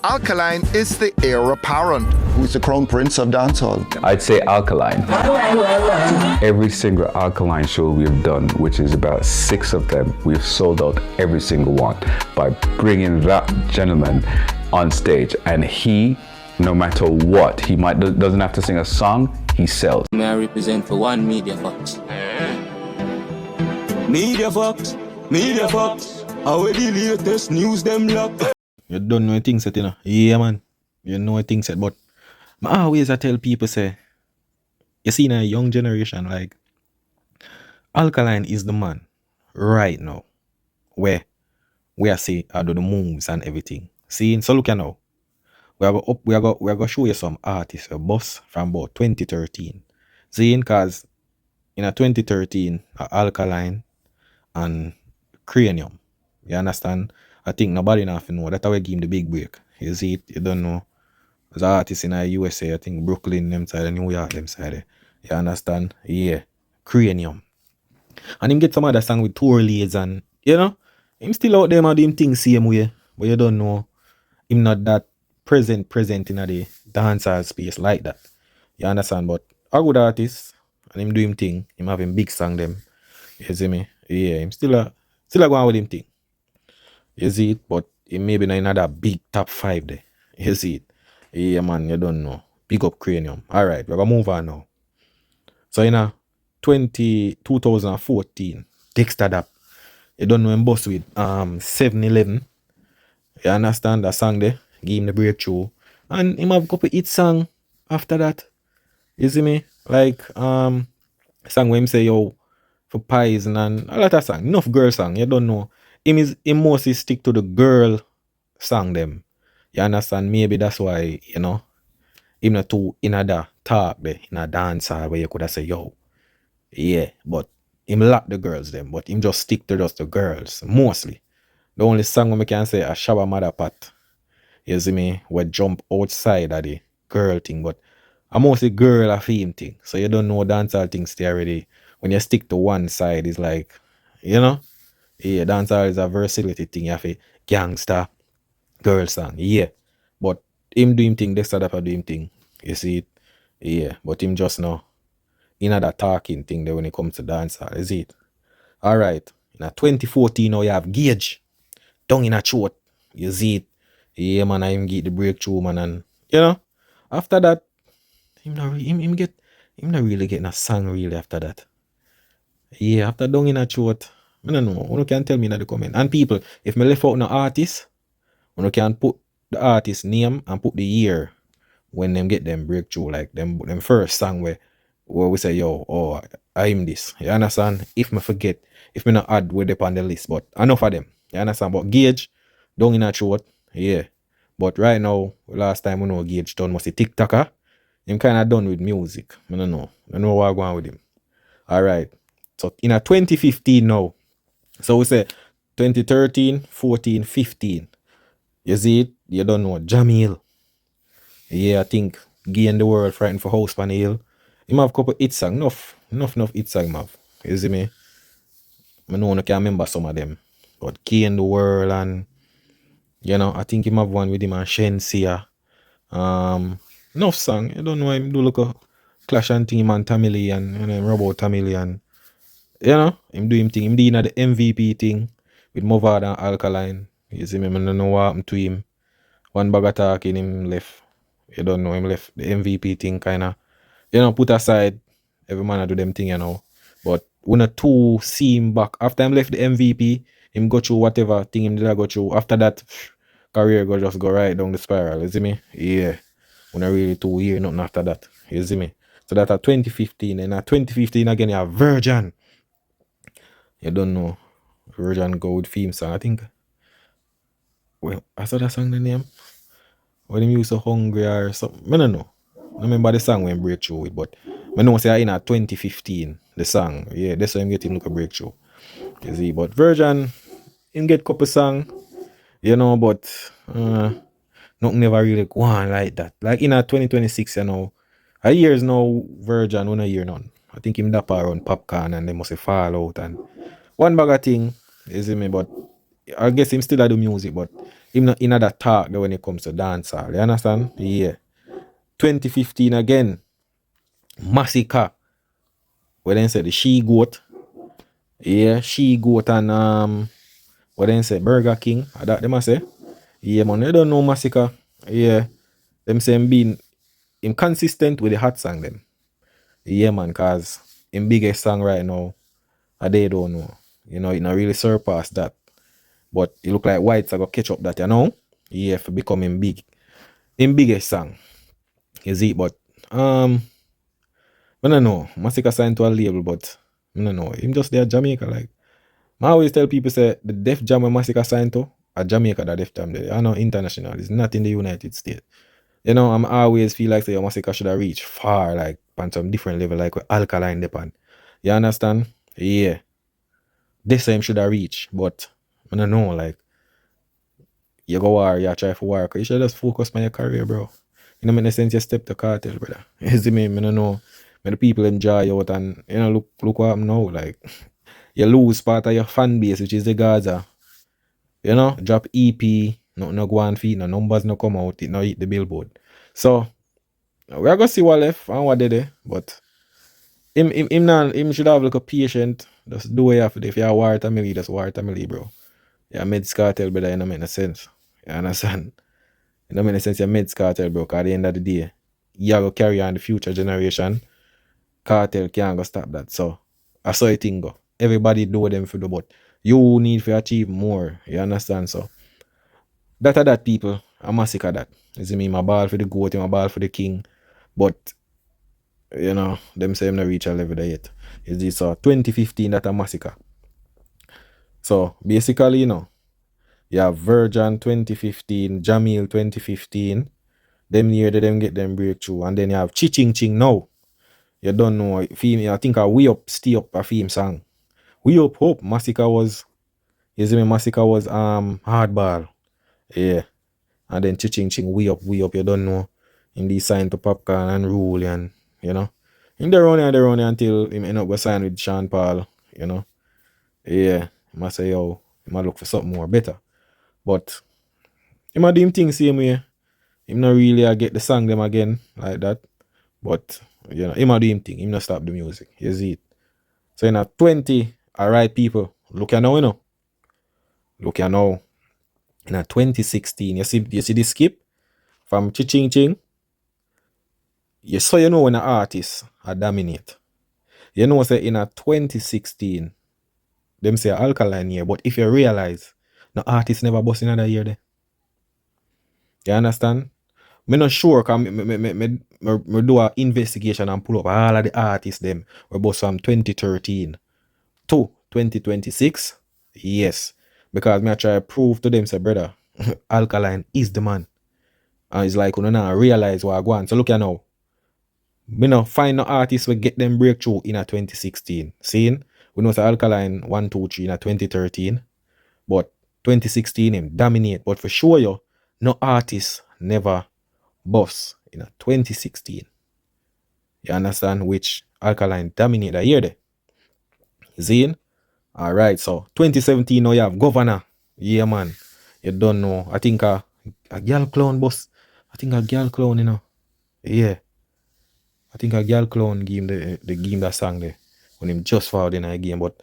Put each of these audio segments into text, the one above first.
Alkaline is the heir apparent. Who's the crown prince of dancehall? I'd say Alkaline. Every single Alkaline show we've done, which is about 6 of them, we've sold out every single one by bringing that gentleman on stage. And he, no matter what, he doesn't have to sing a song, he sells. May I represent for one Media Fox? Media Fox, Media Fox. How the latest news them lock? You don't know things that, you know. Yeah, man. You know things that, but I always tell people, say, you see in a young generation, like, Alkaline is the man right now where we are say I do the moves and everything. See, so look at now. We are going to show you some artists, a boss from about 2013. See, because in a 2013, Alkaline and Cranium. You understand? I think nobody nothing know. That's how we give him the big break. You see it? You don't know. There's artists in the USA, I think Brooklyn, them side, and New York, them side. You understand? Yeah. Cranium. And him get some other song with tour leads and, you know, him still out there and do him things same way. But you don't know. Him not that present in the dancehall space like that. You understand? But a good artist, and him do him thing. Him having big song them. You see me? Yeah, him still going with him thing. You see it? But it may be not another big top 5 there. You see it? Yeah, man, you don't know. Big up Cranium. Alright, we're going to move on now. So, in 2014, Dexter Dap. You don't know him boss with 7-11. You understand that song there? Give him the breakthrough. And him have a couple hit song after that. You see me? Like, song where him say, yo, for Poison and a lot of song. Enough girl song. You don't know. Him mostly stick to the girl song them. You understand? Maybe that's why, you know, him not too in a talk there, in a dancer where you could have say, yo, yeah, but him lack the girls them, but him just stick to just the girls, mostly. The only song we can say a Shabba Mother Pat, you see me, we jump outside of the girl thing, but I mostly girl a theme thing, so you don't know dancehall things there already. When you stick to one side, it's like, you know, yeah, dancehall is a versatility thing. You have a gangster, girl song, yeah. But him do him thing, they start up do him thing. You see it? Yeah. But him just know, you know that talking thing there when it comes to dancehall, is it? Alright. In 2014 now you have Gauge. Down in a throat. You see it? Yeah, man, I him get the breakthrough, man, and you know, after that, him not really getting a song really after that. Yeah, after Down in a throat. I don't know. You can tell me in the comment. And people, if me left out no artist, you can put the artist name and put the year when them get them breakthrough, like them first song where we say, yo, oh, I'm this. You understand? If me forget, if me not add with up on the list, but enough of them. You understand? But Gauge, Down in a throat, yeah. But right now, last time we know Gauge done was a TikToker. Him kind of done with music. I don't know. I don't know what going on with him. Alright. So in 2015 now. So we say 2013, 14, 15. You see it? You don't know. Jamil. Yeah, I think Gain the World, Frightened for House on the Hill. He have a couple hit songs. Enough hit songs, have. You see me? I know I can remember some of them. But Gain the World and, you know, I think he have one with him and Shensia. Enough song. I don't know. I do look a Clash and Team and Tamili and, you know, Robot Tamili and, you know, him do him thing. Him doing the MVP thing with Movad and Alkaline. You see me? I don't know what happened to him. One bag of talking, him left. You don't know, him left the MVP thing kind of, you know, put aside. Every man do them thing, you know. But when a two see him back, after him left the MVP, him go through whatever thing him did go through. After that, career just go right down the spiral. You see me? Yeah. When I really 2 years, nothing after that. You see me? So that's 2015. And at 2015 again, you have Virgin. You don't know. Virgin go with theme song. I think. Well, I saw that song the name. When him used so hungry or something. I don't know. I remember the song when breakthrough with, but I know say in 2015 the song. Yeah, that's why him get him look a breakthrough. You see, but Virgin him get couple song, you know, but nothing never really go on like that. Like in 2026, you know, a years now Virgin, 1 year none. I think him dapper around Popcorn and they must fall out and one bag of thing, you see me, but I guess him still do music, but him not in that talk there when it comes to dancehall. You understand? Yeah. 2015 again, Massacre. What then say the she goat. Yeah, she goat and what then say Burger King. That them I say. Yeah, man, they don't know Massacre. Yeah. Them say him consistent with the hot song them. Yeah, man, cause him biggest song right now, they don't know. You know, it not really surpass that. But it look like Whites are gonna catch up that, you know? Yeah, for becoming big. Him biggest song. You see, but I don't know. Massacre signed to a label, but I don't know. Him just there Jamaica, like. I always tell people say the Def Jam when Massacre signed to a Jamaica that Def Jam there. I know international, it's not in the United States. You know, I'm always feel like say Massacre should have reached far, like on some different level, like with Alkaline depend. You understand? Yeah. This time should have reached, but I don't know, like you go war, you try for war, you should just focus on your career, bro. You know, in the sense you step to cartel, brother. You see me? I don't know. When the people enjoy you out and you know, look what I'm now, like you lose part of your fan base, which is the Gaza. You know, drop EP, no go on feet, no numbers no come out, it no hit the billboard. So we're gonna see what left and what they there, but him should have like a patient. Just do what you have to do. If you're a war family, just war family, bro. Yeah, meds cartel, brother, you know make no sense. You understand? You know make no sense your meds cartel, bro, cause at the end of the day, you have to carry on the future generation. Cartel can't go stop that. So I saw it thing go. Everybody do what them for do, but you need to achieve more. You understand? So that people, I'm a sick of that. You see me, my ball for the goat, my ball for the king. But you know, them say I'm not reach a level there yet. Is this 2015 that a massacre. So basically, you know, you have Virgin 2015, Jamil 2015. Them near them get them breakthrough. And then you have Chiching Ching now. You don't know theme, I think a We Up Stay Up a theme song. We Up Hope Massacre was, you see me, Massacre was hardball. Yeah. And then Chiching Ching We Up, you don't know. In the sign to Popcorn and Rule and you know. In the run until him end up with sign with Sean Paul, you know. Yeah. He must say yo, he might look for something more better. But he might do him thing same way. Him not really get the song them again like that. But you know, he might do him thing. Him not stop the music. You see it. So in a 20, alright people, look at now, you know. Look at now. In a 2016, you see the skip from Chiching Ching. You so you know when an artist are dominate. You know say in a 2016, them say Alkaline year, but if you realize the artist never bust another year there. You understand? Me not sure cause me do a investigation and pull up all of the artists them we bust from 2013 to 2026. Yes. Because me I try to prove to them say brother, Alkaline is the man. And it's like, you know, realize what I go on. So look here now. Me no find no artists will get them breakthrough in a 2016. Seeing? We know say Alkaline 1, 2, 3 in a 2013. But 2016 him dominate. But for sure you, no artist never bust in a 2016. You understand? Which Alkaline dominate that year there. Seeing? Alright, so 2017 now you have Governor. Yeah man. You don't know. I think a girl clown boss. I think a girl clown, you know. Yeah. I think a girl clown game the game that song there. When him just forward in a game. But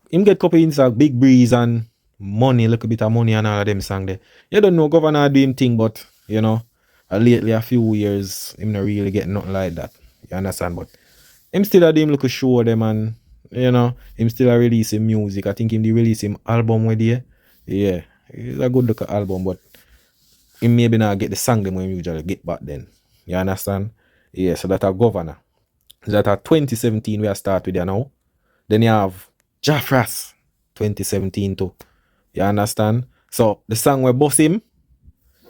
him get couple inside Big Breeze and money, little bit of money and all of them song there. You don't know Governor do him thing, but you know, lately a few years him not really get nothing like that. You understand? But him still a him look show them and you know, him still a release him music. I think him the release him album with you. Yeah. It's a good look at album, but him maybe not get the song them when you usually get back then. You understand? Yeah, so that a Governor. So that a 2017 we are start with you now. Then you have Jaffras 2017 too. You understand? So the song we boss him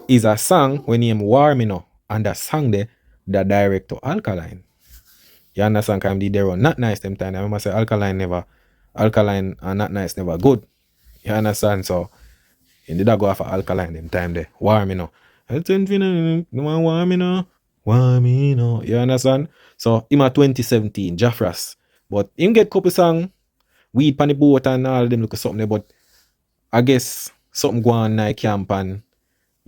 is a song when him warm, you know, and that song there, the director Alkaline. You understand? Cause they run not nice them time. I remember say Alkaline and not nice never good. You understand? So he did go for Alkaline them time there. Warm, you know. Warm, you know. Warm, you know. You understand? So him at 2017, Jaffras. But him get couple song, Weed Pan the Boat and all them look something there, but I guess something go on night camp and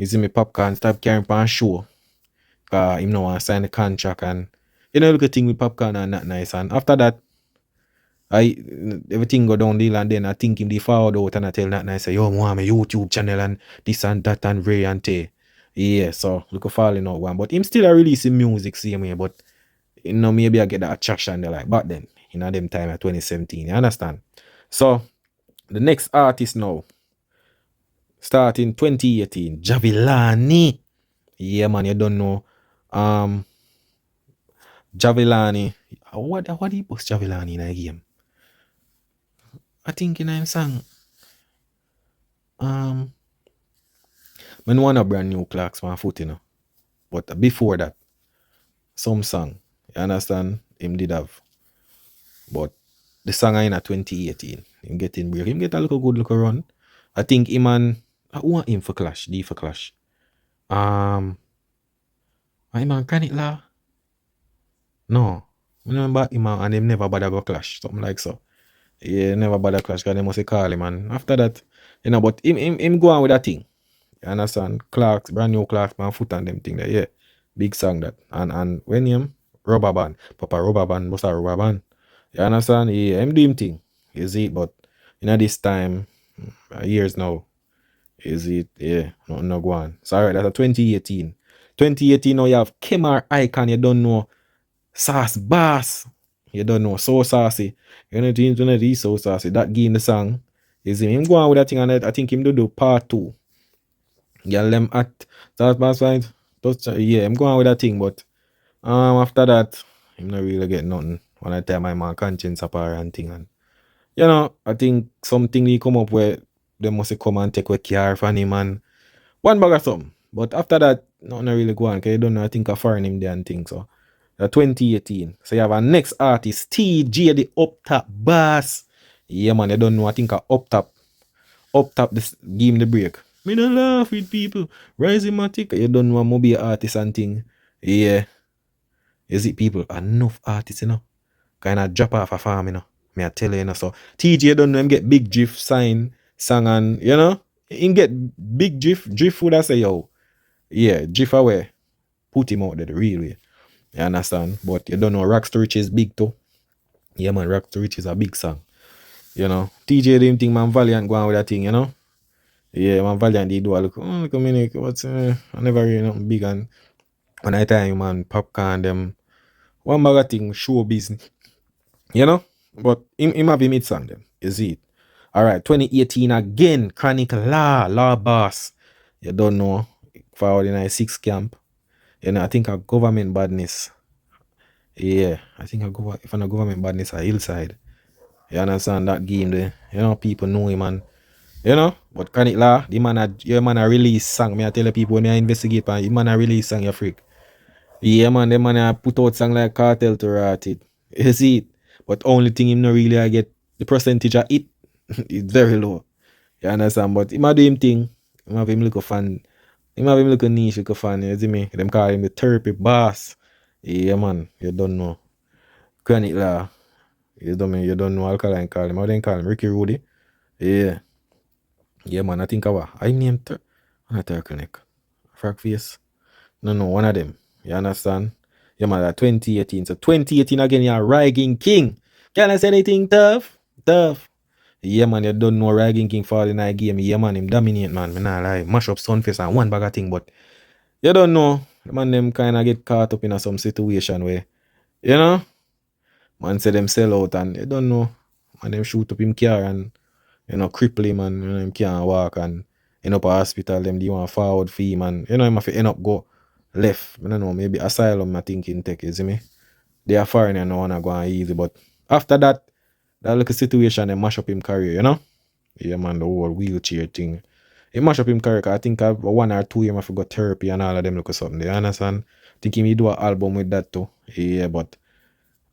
You see me Popcorn stop carrying on show. Him no want to sign the contract and you know look at thing with Popcorn and not nice. And after that, everything go down deal and then I think him the forward out and I tell not nice say, yo, I want my YouTube channel and this and that and Ray and Tay. Yeah, so look at falling out one. But him still a releasing music same way, but you know, maybe I get that attraction there like back then, you know, them time at 2017. You understand? So the next artist now, starting 2018, Javilani. Yeah, man, you don't know. Javilani. What do you post Javilani in a game? I think in a song. I want a brand new clocks my foot, you know. But before that, some song. You understand? Him did have. But the song in 2018. Him getting break. Him get a little good look run. I think him and I want him for Clash. D for Clash. Him and Granite Law. No. I remember him and him never bother go clash. Something like so. Yeah, never bother clash because they must call him. And after that, you know, but him go on with that thing. You understand? Clarks, brand new Clarks, man, foot and them thing there. Yeah. Big song that. And when him, rubber band. Papa rubber band, what's a rubber band? You understand? Yeah, him do him thing. Is it? But you know this time, years now. Is it? Yeah, no go on. Sorry, that's a 2018. 2018 now you have Kemar Icon, you don't know. Sauce Bass. You don't know. So saucy. You know these so saucy. That game the song. Is him go on with that thing and I think him do part 2. Girl them at Sauce Bass right? Yeah, I'm going with that thing, but after that, him not really get nothing. When I tell my man conscience apart and thing and you know, I think something he come up where they must come and take away care from him and one bag of something. But after that, nothing really go on because you don't know I think I foreign him there and things so. 2018. So you have a next artist, TJ the Up Top Bass. Yeah man, you don't know. I think Up Top this give him the break. Me don't laugh with people. Rising Matic. You don't know I'm be an artist and thing. Yeah. Is it people? Enough artists, you know. Kinda drop off a farm, you know. Me I tell you, you know. So TJ don't know him get big drift sign, song and you know. Him get big drift. Drift would I say yo. Yeah, drift away. Put him out there the real way. You understand? But you don't know Rocks to Riches big too. Yeah man, Rocks to Riches a big song. You know. TJ didn't think man Valiant go on with that thing, you know. Yeah, man Valiant did do a look. Oh look a minute, what's I never really nothing big and when I tell you man Popcorn them one bag of thing show business. You know? But him have him song them. You see it. Alright, 2018 again, Chronic Law Boss. You don't know. Forward in a 6 camp. You know, I think a government badness. Yeah, I think if a government badness a hillside. You understand that game there? You know, people know him man. You know, but Chronic Law, the man a release song. Me I tell the people when I investigate the man a release song you freak. Yeah man, the man a put out song like Cartel to write it. You see it? But only thing him no really I get the percentage of it is very low. You understand? But him a do him thing. Him have him look a fan. Him have him look a niche look a fan, you see me? Them call him the therapy boss. Yeah man, you don't know. Chronic Law. You don't know Alkaline call him. How they call him? Ricky Rudy. Yeah. Yeah man, I think I named Turkleneck. Frog face. No, one of them. You understand? Yeah man, that 2018. So 2018 again, you're Ragging King. Can I say anything tough? Tough. Yeah man, you don't know Ragging King fall in that game. Yeah man, him dominate man. Me not lie. Mash up Sunface and one bag of thing, but you don't know. The man them kinda get caught up in some situation where, you know, man say them sell out and you don't know. Man them shoot up him car and you know cripple him and you know him can't walk and end up a hospital, them do want forward for him and you know him have to end up go left. I don't know, maybe asylum I think in tech, you see me? They are foreign and no wanna go on easy, but after that little situation they mash up him career, you know? Yeah man, the whole wheelchair thing. It mash up him career. I think 1 or 2 years I forgot therapy and all of them look or something. You understand? Think he may do an album with that too. Yeah, but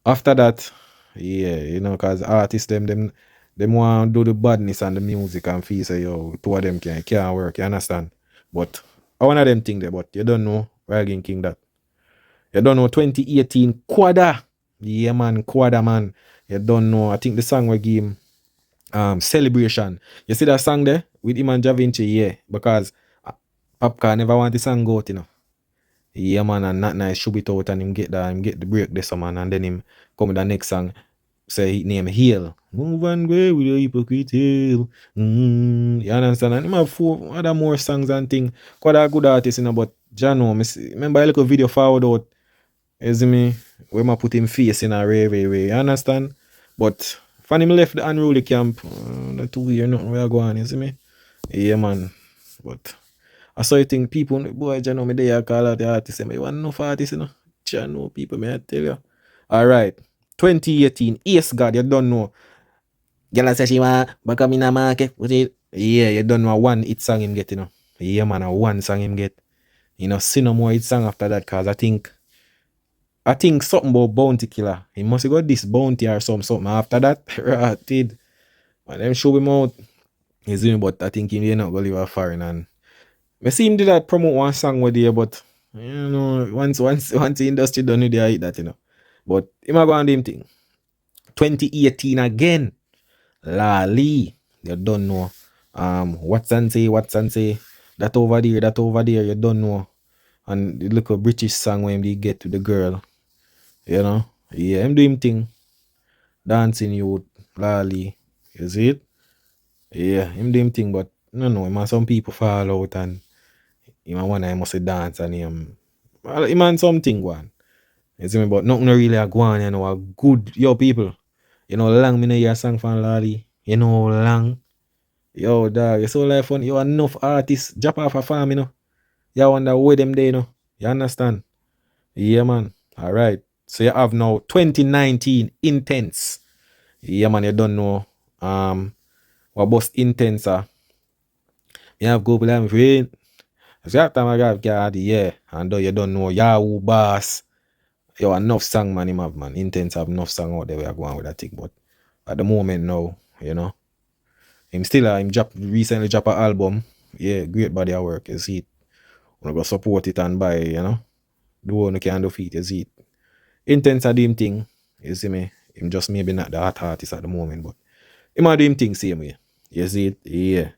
after that, yeah, you know, cause artists them want to do the badness and the music and feel say yo, 2 of them can't work, you understand? But one of them thing there, but you don't know Ragging King that. You don't know 2018 Quada. Yeah man, Quada man. You don't know. I think the song we give him Celebration. You see that song there with him and Javinci, yeah, because Popcorn never want the song go out, you know. Yeah, man, and Not Nice should it out and him get the break this man, and then him come with the next song, say he name Heal. Move and go with your hypocrite heel. You understand? And him have 4 other more songs and thing. Quite a good artist, you know, but Jano, remember I look a video forward out, you see me, where I put him face in a way, you understand? But when him left the unruly camp, the 2 year nothing where I go on, you see me? Yeah, man. But I saw you think people, boy, you know, me there call out the artist, say, me want enough artists, you know. You know, people, me I tell you. All right. 2018, Ace God, you don't know. Girl say she want back up in the market. Yeah, you don't know one hit song him get, you know. Yeah, man, a one song him get. You know, see no more hit song after that, cause I think something about Bounty Killer. He must have got this bounty or something after that. Rated. And them show him out. He's doing, but I think he not gonna leave a foreign, and I see him do that promote one song with there, but you know, once the industry done with it, that, you know. But him a go on them thing. 2018 again. Lali. You don't know. Watson say. That over there, you don't know. And the little British song when they get to the girl. You know? Yeah, him do him thing. Dancing youth, Lali. You see it? Yeah, him do him thing, but no, some people fall out and him one I must dance and him and something go on. You see me, but nothing really a go on, you know, a good people. You know, long me no hear a song from Lali. You know, long. Yo, dog, it's so life fun. You enough artists drop off a farm, you know. You wonder where them they, you know. You understand? Yeah, man. All right. So you have now 2019 Intense. Yeah, man, you don't know. What bust Intense are. You have go play my friend. So that time I got God, yeah. And though you don't know Yahoo Bass. Yo, enough song, man, him have, man. Intense have enough song out there we are going with that thing. But at the moment now, you know. Him recently drop an album. Yeah, great body of work, you see it. Wanna go support it and buy, you know. Do what you can do for it, you see it. Intense a him thing, you see me. Him just maybe not the hot artist at the moment, but him a do him thing same way. You see it? Yeah.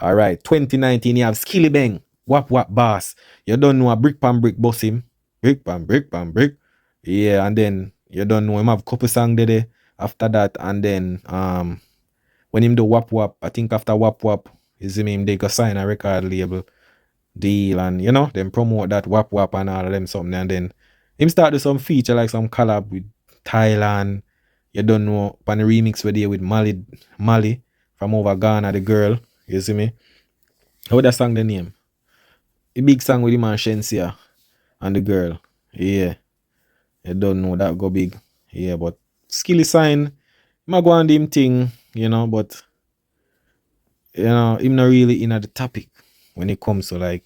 Alright, 2019 you have Skilly Bang, Wap Bass. You don't know a brick pan brick boss him. Brick pan brick. Yeah, and then you don't know him have couple song there after that, and then when him do Wap, I think after Wap, you see me, him they go sign a record label deal and, you know, then promote that Wap and all of them something, and then him start do some feature like some collab with Thailand. You don't know, pan the remix with with Mali from over Ghana, the girl, you see me. How that song the name? The big song with him and Shensia and the girl. Yeah. You don't know that go big. Yeah, but Skilly sign, him a go on him thing, you know, but you know, him not really in at the topic when it comes to like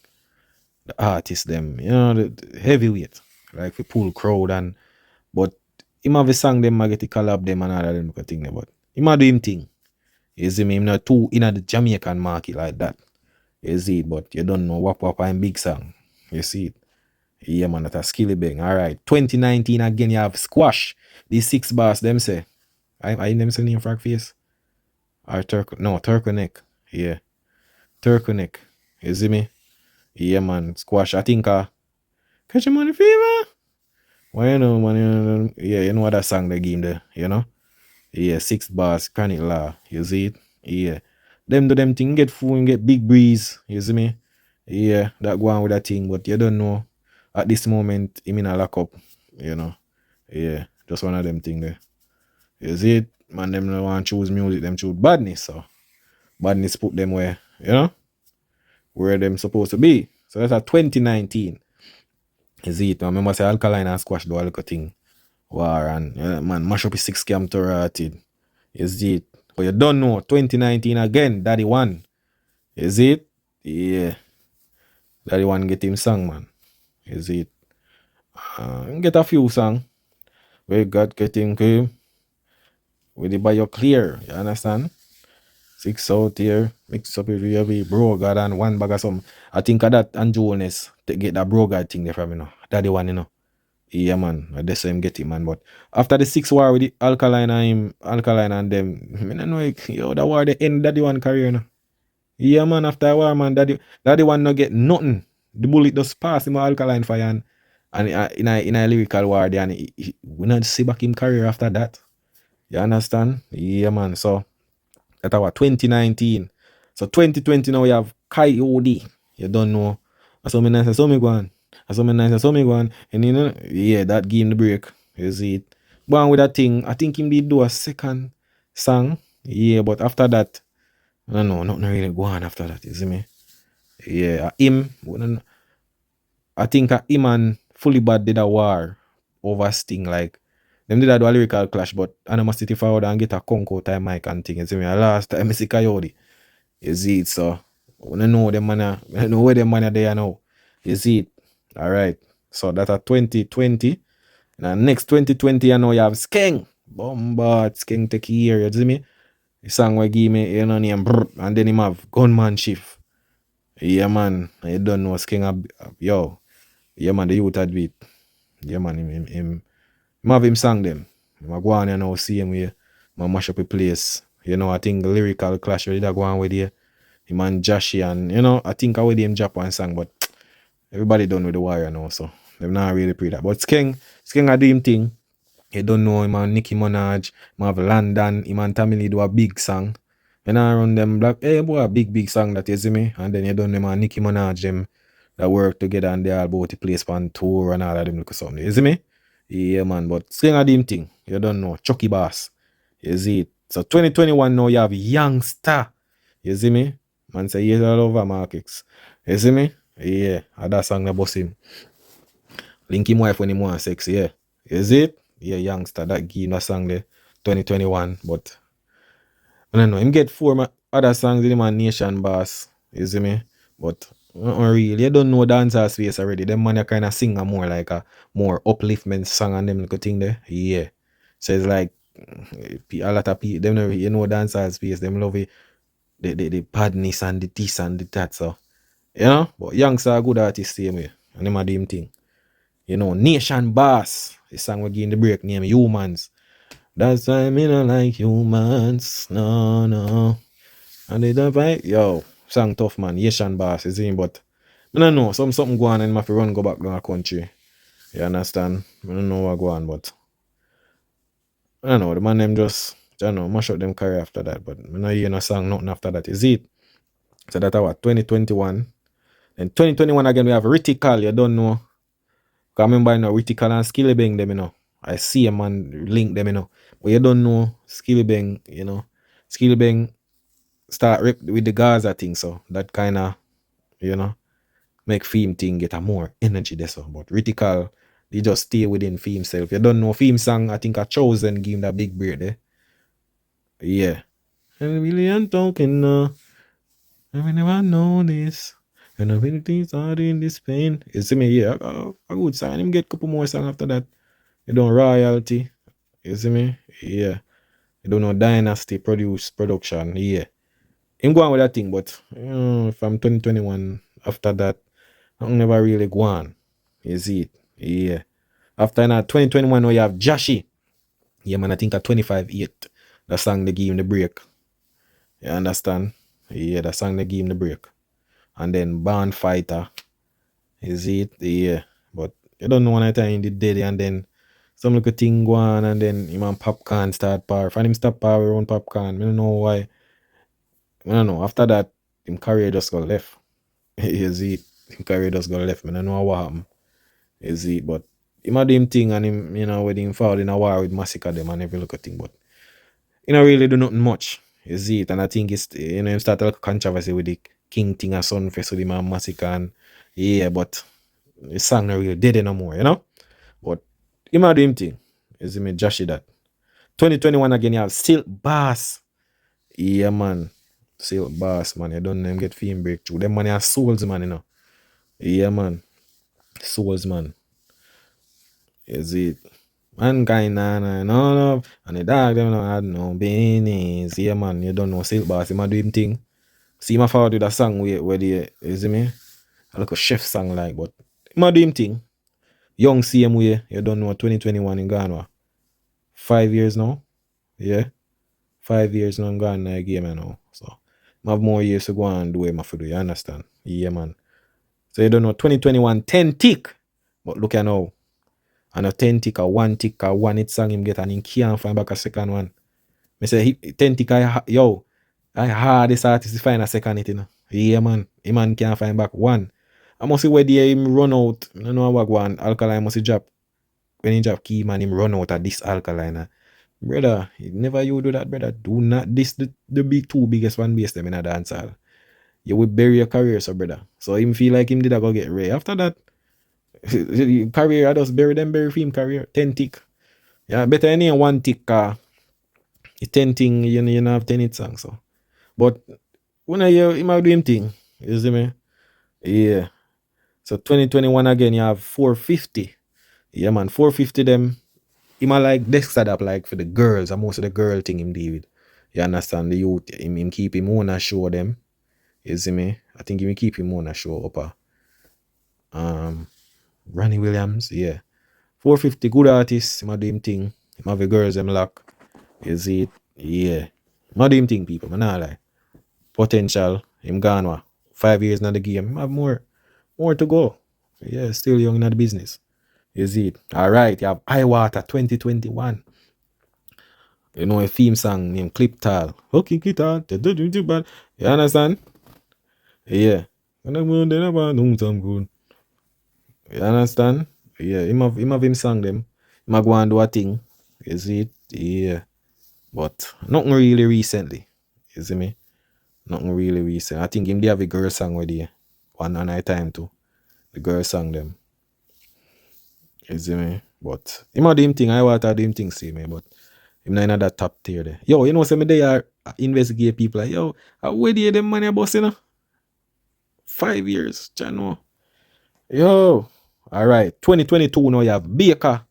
the artists them, you know, the heavyweight, like we pull crowd and but him have a song them I get to collab them and all of them thing there, but him a do him thing. You see me, him not too in at the Jamaican market like that. You see it, but you don't know Wap and big song. You see it. Yeah, man, that's a Skilly Bang. Alright. 2019 again, you have Squash. These 6 bars, them say. I them say name frag face? Or Turkonek. Yeah. Turkonek. You see me? Yeah, man. Squash. I think Catch Him on the Fever. Well, you know, man, yeah, you know what that song they game there, you know? Yeah, 6 bars, Chronic Law. You see it? Yeah. Them do them thing, get food, get big breeze. You see me? Yeah, that go on with that thing, but you don't know. At this moment, him in a lock up, you know. Yeah, just one of them thing there. You see it? Man, them don't want to choose music, them choose badness, so. Badness put them where, you know? Where them supposed to be. So that's a 2019. You see it? I remember say Alkaline and Squash do a little thing. War and, man, mash up his 6 cam to rotted. You see it? But you don't know, 2019 again, Daddy One. You see it? Yeah. Daddy One get him song, man. You see it? Get a few song. Where God get him came. With the bio clear. You understand? 6 out here. Mix up with every bro God and 1 bag of some. I think of that and Jonas to get that bro God thing there from, you know. Daddy One, you know. Yeah, man. That's why him get him, man. But after the 6 war with the Alkaline and them, I don't know, yo, that war the end Daddy One career, you know. Yeah, man, after a while, man, daddy one no get nothing. The bullet just pass him a alkaline fire and in a lyrical war there, and we not see back him career after that. You understand? Yeah, man. So that our 2019. So 2020 now we have Coyote. You don't know. I saw me nice, I saw me go on. I saw me nice, I saw me go on. And you know, yeah, that give him the break. You see it. Go on with that thing. I think him did do a second song. Yeah, but after that, I don't know, nothing really go on after that, you see me? Yeah, him, I think him and Fully Bad did a war over Sting, like them did a do a lyrical clash, but I must sit forward and get a conco time mic and thing. You see me? Last time I see Coyote. You see it, so when I know them man, I know where them man are there now. You see it. Alright. So that's a 2020. And next 2020, I know you have Skeng. Bombard, Skeng take here, you see me? The song will give me you know name and then him have Gunman Shift. Yeah man, I don't know Skeng yo. Yeah man, the youth had beat. Yeah man, him have him song them. I go on and now see him here. I mash up a place. You know, I think lyrical clash with that go on with you. Him and Joshy and you know, I think I would him Japan song, but everybody done with the wire now, so they've not really pre that. But Skeng a do him thing. You don't know him and Nicki Minaj, him have London, him and Tamili do a big song. And I run them black, hey boy, a big song that you see me. And then you done them and Nicki Minaj them that work together and they all about to place on tour and all of them look something. You see me? Yeah man, but Skeng a do him thing. You don't know. Chucky Bass. You see it. So 2021 now you have Youngster. You see me? Man say yes all over markets. You see me? Yeah. And that song that boss him. Link him wife when he want sex, yeah. You see it? Yeah, Youngster, that give him that song there. 2021. But I don't know. Him get four other songs in him and Nation Boss. You see me? But really, you don't know dancehall space already. Them man kind of sing a more like a more upliftment song and them little thing there. Yeah. So it's like a lot of people, them know, you know dancehall space, them love it. The badness and the this and the that. So, you know? But Youngster a good artist same way. And them a do him thing. You know, Nation Boss. The song we give in the break name Humans. That's why me not like humans. No. And they don't fight. Yo, song tough man. Nation Boss is in, but I don't know. Something go on and I have to run go back to our country. You understand? I don't know what go on, but I don't know. The man them just I don't know, mash up them career after that. But I know you know song nothing after that. Is it? So that's what 2021. And 2021 again we have Ritical, you don't know. I remember you know Ritical and Skillibeng them, you know. I see a man link them, you know. But you don't know Skillibeng, you know. Skillibeng start with the Gaza thing, so that kinda, you know, make Fame thing get a more energy there. So but Ritical, they just stay within Fame self. You don't know Fame song, I think a Chosen give him that big break there. Yeah. And really I'm talking I mean never know this. And I really things are in this pain. You see me, yeah, a good sign. Him get a couple more songs after that. You don't royalty. You see me? Yeah. You don't know Dynasty production. Yeah. Him go on with that thing, but from 2021 after that, I never really go on. You see it? Yeah. After that, 2021 now you have Joshy. Yeah man, I think at 25-8. The song they give him the break. You understand? Yeah, the song they give him the break. And then Band Fighter. Is it? Yeah. But you don't know when I time the dead and then some little thing go on and then him and Popcorn start power. Find him stop power around Popcorn. I don't know why. I don't know. After that, him career just got left. Is it? Him career just got left. I don't know what happened. Is it? But him had him thing and him, you know, with him fall in a war with Massacre them and every little thing. But you know really do nothing much. Is it? And I think it's you know him start a controversy with the King thing and Sunfest with him and Massacre and yeah, but the song not really dead no more, you know? But him had him thing. Is him Joshy that. 2021 again you have Silk Bass. Yeah man. Silk Bass man. You don't know him get Fame breakthrough. Them man are souls man, you know. Yeah man. Souls man. Is it? Mankind and no. And the dog them not had no business. Yeah man. You don't know Silk Bass. Him a do him thing. See him a forward with a song where the you see me? A like a chef song like, but him a do him thing. Young same way, you don't know 2021 in Ghana. 5 years now. Yeah. 5 years now in Ghana game now. So I have more years to go and do what I have to do, you understand? Yeah, man. So you don't know, 2021, 10 tick. But look at now. And a 10 tick or 1 tick or 1 hit song him get and he can't find back a second one. Me say, 10 tick, I hard this artist to find a second hit, you know. Yeah, man. He man can't find back one. I must see where the him run out. I don't know what one. Alkaline must drop. When he drop key, man, him run out of this Alkaline. Brother, never you do that, brother. Do not this the big two biggest one base them in a dancehall. You will bury your career, so brother. So him feel like him did a go get Ray. After that, career I just bury for him career. 10 tick. Yeah, better any 1 tick 10 thing, you know have 10 hit songs. So. But when I hear him do him thing, you see me? Yeah. So 2021 again, you have 450. Yeah, man, 450 them. Him a like desk setup like for the girls, and most of the girl thing him deal with. You understand the youth, him keep him on a show them. You see me? I think him keep him on a show up. Ronnie Williams, yeah. 450 good artists, him a do him thing. Him have the girls them lock. You see it? Yeah. Him a do him thing, people, man, not lie. Potential, him gone what? 5 years in the game. Him have more to go. Yeah, still young in the business. You see it? Alright, you have High Water 2021. You know a theme song named Clip Tall. Okay, guitar. You understand? Yeah. You understand? Yeah, him have him song them. Him a go and do a thing. You see it? Yeah. But nothing really recently. You see me? Nothing really recent. I think him they have a girl song with you. One night time too. The girl song them. You see me? But him a do him thing. I want to do him thing, see me. But him not in that top tier there. Yo, you know some they are investigate people like, yo, where do you them money boss, you know? 5 years, Jano. Yo. Alright. 2022 now you have Baker.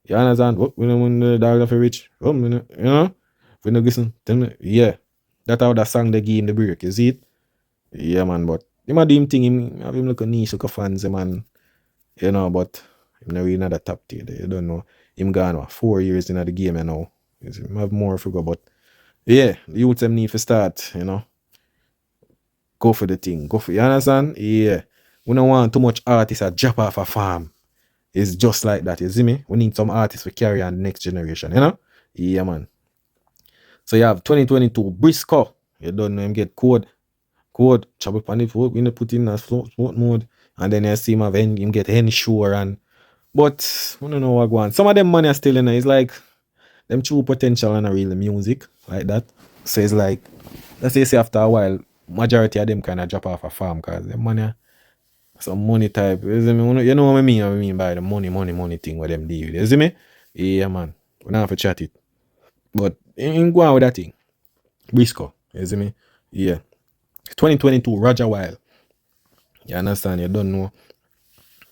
You understand? What when the dog of rich? You know? When you listen, yeah. That's how that song they give him the break, you see it? Yeah, man, but him a do him thing, him have him look a niche, look a fans, man. You know, but him not really in the top tier there. You don't know. Him gone what, 4 years in the game, you know. Him have more to go, but yeah, the youth them need to start, you know. Go for the thing. Go for, you understand? Yeah. We don't want too much artists to drop off a farm. It's just like that, you see me? We need some artists to carry on the next generation, you know? Yeah, man. So you have 2022 Briscoe. You don't know him get code, trouble upon the foot, we put in a float mode, and then you see him get Hensure and but I don't know what going on. Some of them money are still in there. It's like them true potential and real music like that. So it's like let's say after a while, majority of them kind of drop off a farm because the money some money type. You know what I mean? What I mean by the money thing with them deal with. You see me? Yeah, man. We don't have to chat it. But in go on with that thing. Briscoe. You see me? Yeah. 2022, Roger Wild. You understand? You don't know.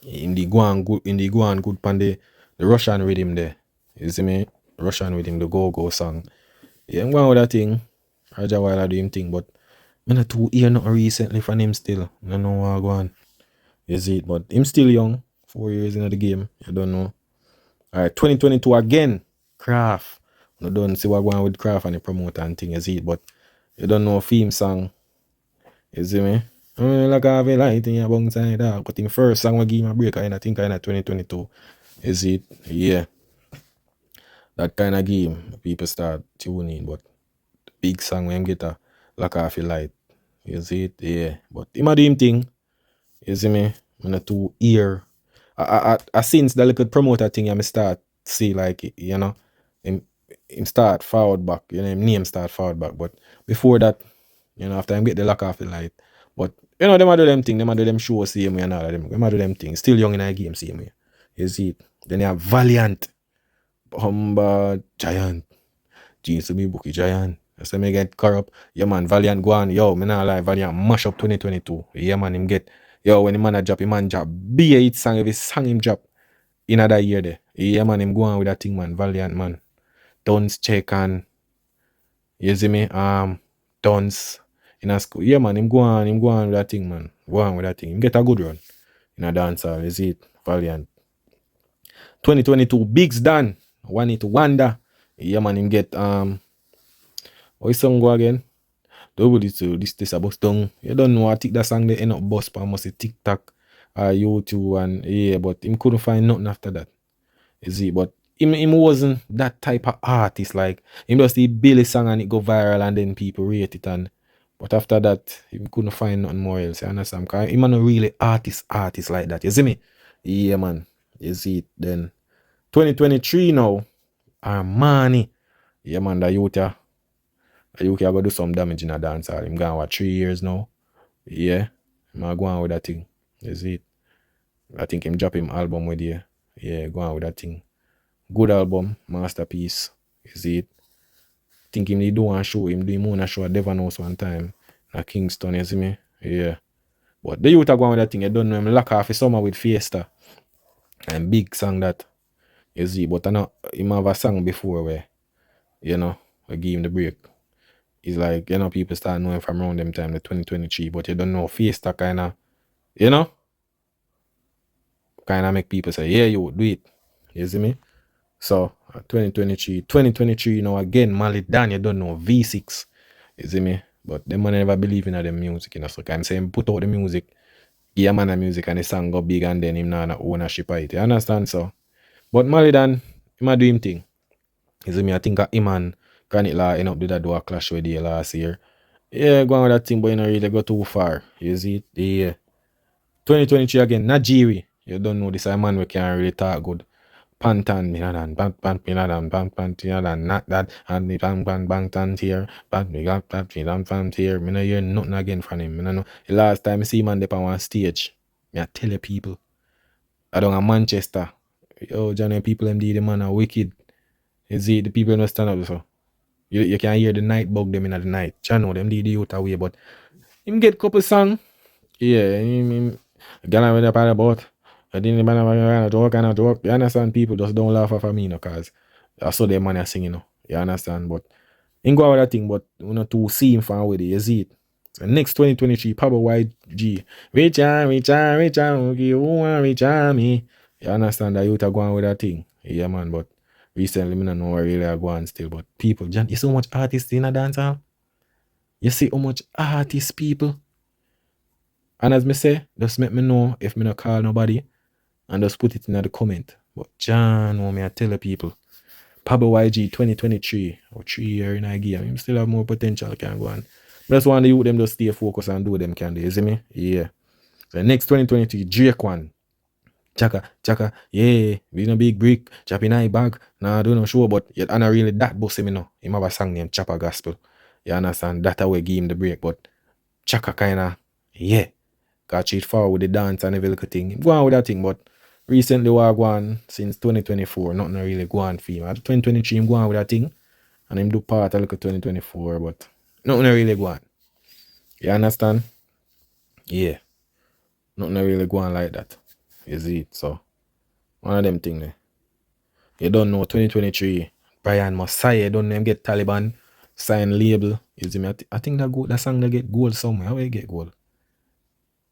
In the go on good pan the Russian rhythm there. You see me? Russian rhythm, the go song. Yeah, I'm going with that thing. Roger Wild are doing thing, but I'm not too hear nothing recently from him still. I don't know what go on. You see it, but him still young. 4 years in the game. You don't know. Alright, 2022 again. Craft. You don't see what going on with Craft and the promoter and thing, you see it, but you don't know theme song. You see me? Like I have a light in your bong side. But in first song we give him a break, I think in 2022. You see it? Yeah. That kind of game, people start tuning, but the big song when him get a like I feel light. You see it? Yeah. But him a do him thing. You see me? I'm not too ear. I since the little promoter thing I start see like you know him start forward back, you know, him name start forward back. But before that, you know, after him get the lock off the light. But you know, them a do them thing, them a do them show same way and all of them. Them a do them things. Still young in a game same way. You see it? Then you have Valiant, Humba, Giant, Jeans to me bookie Giant. I say me get corrupt. Yeah man, Valiant go on. Yo, me not lie, Valiant mash up 2022. Yeah man, him get when the man a drop, him man drop be a hit song if he sang him drop in another year there. Yeah man, him go on with that thing man, Valiant man. Tons check and you see me? Tons in a school. Yeah man, him go on with that thing man. Go on with that thing. Him get a good run in a dancehall, you see it? Valiant. 2022 Bigs done. One it Wonder. Yeah man, him get what song go again? double it to this a bust down. You don't know, I think that song they end up bust but must say TikTok or YouTube and yeah, but him couldn't find nothing after that. You see, but him wasn't that type of artist. Like him just the Billy song and it go viral and then people rate it and but after that he couldn't find nothing more else. You understand? Cause him not really artist like that. You see me? Yeah man. You see it then. 2023 now. Armani. Yeah man, the youth are gonna do some damage in a dancehall. Him gone what 3 years now. Yeah. I'm go on with that thing. You see it? I think him drop him album with you. Yeah, go on with that thing. Good album, masterpiece. You see it? Think him they do one show, him do him own a show at Devon House one time. At Kingston, you see me? Yeah. But the youth are going with that thing, you don't know him lock off his summer with Fiesta. And big song that. You see, but I know him have a song before where, you know, I give him the break. It's like, you know, people start knowing from around them time, the 2023, but you don't know Fiesta kinda, you know? Kinda make people say, yeah, you do it. You see me? So 2023, you know, again, Mali Dan, you don't know V6. You see me? But them man never believe in them music, you know. So I'm saying put out the music, give a man the music and the song go big and then him not no ownership of it. You understand? So but Mali Dan, he might do him thing. You see me? I think him and Granite Law end up do that do a clash with the last year. Yeah, go on with that thing, but you know really go too far. You see it? Yeah. 2023 again, Najiri. You don't know this a man we can't really talk good. Pantan, not that, and the bang here, but we got that, here. Me no hear nothing again from him. Me no know. The last time I see man up on one stage, me I tell you people, I don't in Manchester. Yo, Johnny, people them the man are wicked. You see, the people don't stand up so. You can hear the night bug them in the night. Channel them the youth away, but him get couple song. Yeah, him get with the part about. I didn't even joke. You understand? People just don't laugh at me, cause I saw them man singing, you understand? But in go with that thing, but we not to see him from with it, you see it. So next 2023, Papa YG. Reach on, you want reach on me. You understand that you are going with that thing? Yeah man, but recently I don't know where really I go on still. But people, John, you see how much artists in a dancehall? You see how much artists people? And as me say, just make me know if me not call nobody. And just put it in the comment. But John, me I tell the people, Pablo YG 2023 or 3 years in a game, him still have more potential can go on. But that's one the youth them just stay focused and do them can do. You see me? Yeah. So next 2023, Drake one. Chaka, yeah, we no big brick, chopping eye bag. Nah, I don't know sure, but yet I not really that boss me no. Him have a song named Chopper Gospel. You understand? That way give him the break, but Chaka kinda, yeah. Got cheat forward with the dance and every little thing. Go on with that thing, but recently we are going since 2024, nothing really go on for him. At 2023 him go on with that thing and him do part of like 2024, but nothing really go on. You understand? Yeah. Nothing really go on like that. You see it? So one of them thing there. You don't know 2023 Brian Messiah, you don't know him get Taliban sign label. You see me? I think that song they get gold somewhere. How will you get gold?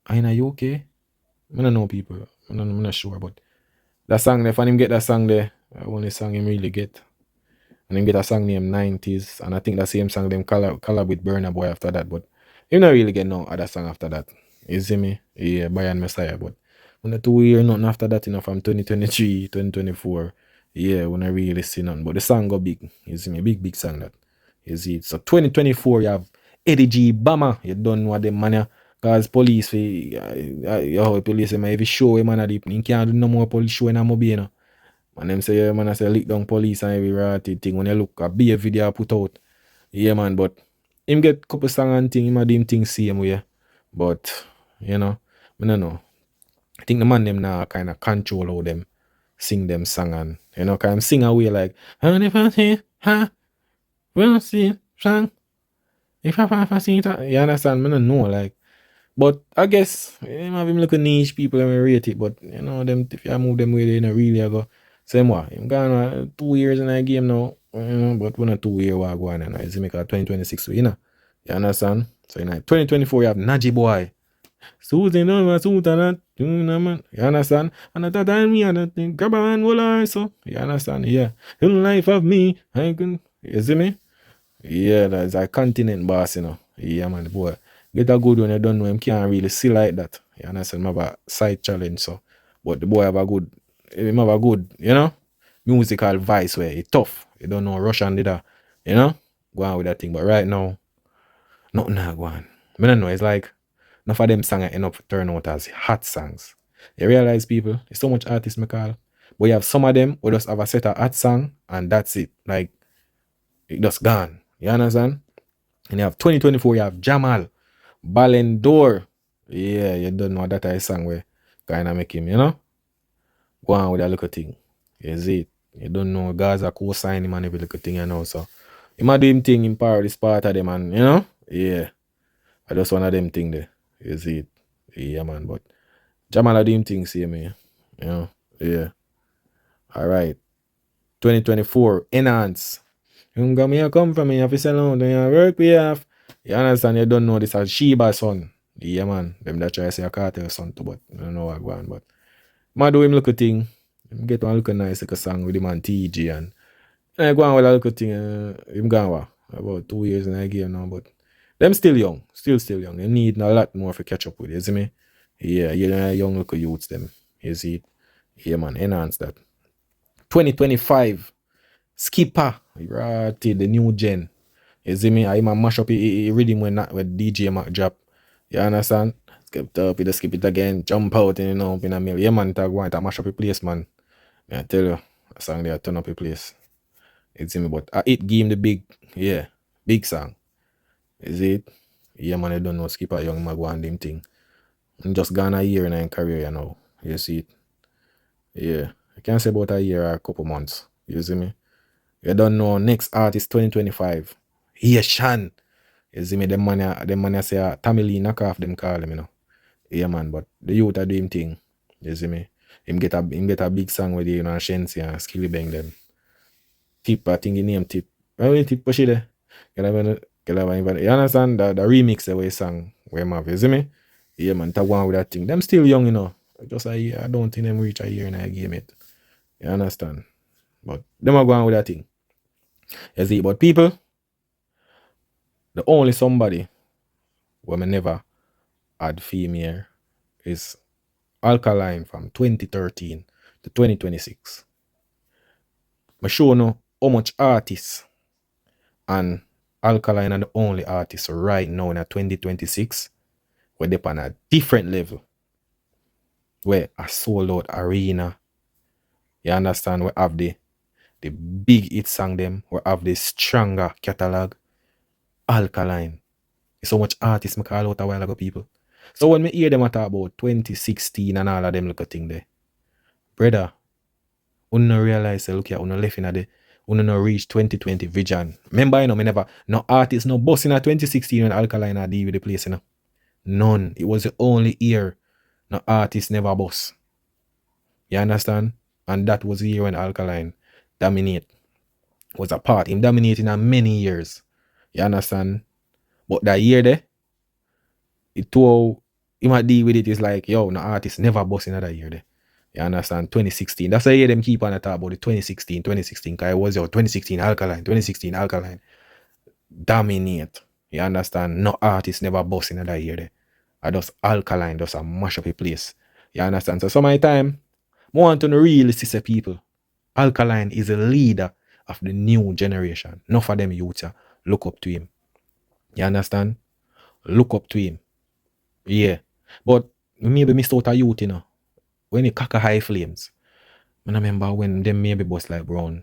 Are you okay? I don't know people. I'm not sure, but that song there, if him get that song there, the only song him really get. And him get a song named 90s, and I think that same song them collab with Burna Boy after that, but him not really get no other song after that. You see me? Yeah, Brian Messiah, but when the 2 years nothing after that, you know, from 2023, 2024, yeah, when I really see nothing. But the song go big. You see me? Big song that. You see it. So 2024 you have Eddie G Bama. You don't know what them man. Cause police, police say, if you show him man, you can't do no more police show in a mobile, you know. And them say, yeah, man, I say, lick down police and every ratty thing. When you look, a be a video I put out. Yeah, man, but him get couple song and thing, him a them thing same way. But, you know, I don't know. I think the man them now kind of control how them sing them song and, you know, kind of sing away like, we'll see, song. If I see it, you understand? I don't know, like, but I guess him have him look at niche people and rate it, but you know them if you move them way they not really go same way. Him gone 2 years in a game now, you know, but we're not 2 years while going on. It's make a 2026, so you know. You understand? So in 2024 you have Naji Boy. Susan over Susan, man. You understand? And at that time me and think grab a man will so you understand? Yeah. In life of me, I can you see me? Yeah, that's a continent boss, you know. Yeah, man, the boy. Get a good one, you don't know him can't really see like that. You understand? Him have a side challenge, so. But the boy have a good, him have a good, you know, musical voice where he tough. You don't know Russian did that, you know? Go on with that thing. But right now, nothing not go on. I don't know, it's like, enough of them songs end up turn out as hot songs. You realize, people, there's so much artists me call. But you have some of them who just have a set of hot song and that's it. Like, it just gone. You understand? And you have 2024, you have Jamal, Ballon d'Or. Yeah, you don't know that is song where kind of make him, you know? Go on with that little thing. Is it? You don't know Gaza co-sign him and every little thing, you know. So, he might do him thing in part this part of them, and you know? Yeah. I just one of them thing there. Is it? Yeah, man. But Jamal do him thing, see me. You know? Yeah. Alright. 2024, Enhance. You come from me, you have to sell out, you work we have. You understand? You don't know this as Sheba son. Yeah, man. Them that try to say a cartel son too, but I don't know what going on. But I do him look a thing. Get one look a nice like a song with him and TG and I go on with a little thing. Him gone what? About 2 years in a game now, but them still young. Still young. They need a lot more to catch up with, you see me? Yeah, you know, young little youths them. You see it? Yeah, man. Enhance that. 2025. Skipper, right, the new gen. You see me? I mash up the rhythm when DJ Mac drop. You understand? Skip it up, you skip it again, jump out and you know up in a mill. Yeah, man, tag one to mash up the place, man. I tell you, a song there turn up the place. You see me? But it give him the big song. Is it? Yeah, man, I don't know Skipper young man go on them thing. I'm just gone a year in a career, you know. You see it? Yeah. I can't say about a year or a couple months. You see me? You don't know next artist 2025. Yeah, Shan. You see me, them man say Tammy Lee knock off them call him, you know. Yeah man, but the youth are doing thing. You see me? Him get a big song with you know Shensi and Skilly Bang them. Tip, I think he name Tip. When Tip push it there. You understand the remix the way song where him have, you see me? Yeah man, tag one with that thing. Them still young, you know. Just a year. I don't think them reach a year in a game it. You understand? But them are going with that thing. You see, but people, the only somebody who I never had female is Alkaline from 2013 to 2026. I show you how much artists and Alkaline are the only artists right now in 2026 where they're on a different level. Where a sold out arena. You understand? We have the big hit song them. We have the stronger catalog. Alkaline. So much artists I call out a while ago, people. So when me hear them talk about 2016 and all of them look a thing there, brother, you no realize look here, you no left in the you no reach 2020 vision. Remember, you know, me never no artist no boss in 2016 when Alkaline had deal with the place, you know. None. It was the only year no artist never boss. You understand? And that was the year when Alkaline dominate. Was a part. Him dominating in many years. You understand? But that year there, it too he might deal with it is like, yo, no artist never boss in another year there. You understand? 2016. That's the year them keep on talk about the 2016. Cause it was your 2016 Alkaline. Dominate. You understand? No artist never boss in another year there. I just Alkaline just a mash up a place. You understand? So some of the time, I want to really see people. Alkaline is a leader of the new generation. Enough of them youths look up to him. You understand? Look up to him. Yeah. But maybe missed out a youth, you know. When he cock a high flames. I remember when them maybe boss like Brown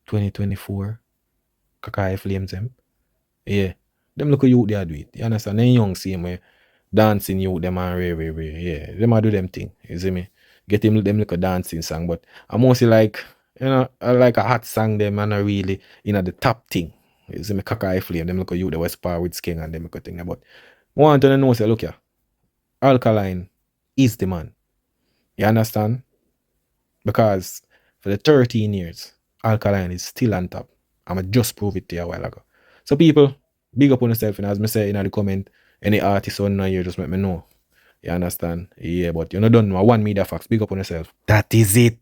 2024. Cock a high flames them. Yeah. Them look a youth they do it. You understand? Them young same way. Dancing youth them and rare. Yeah. Them do them thing. You see me? Get them look a dancing song. But I mostly like, you know, I like a hot song them and I really, you know, the top thing. You see me cock a high flame. Them look a youth the West Par with Sking and them look a thing about. I want to know say look here. Alkaline is the man. You understand? Because for the 13 years, Alkaline is still on top. I just prove it to you a while ago. So people, big up on yourself, and as me say in the comment, any artist on now here, just let me know. You understand? Yeah, but you don't know. One media facts, big up on yourself. That is it.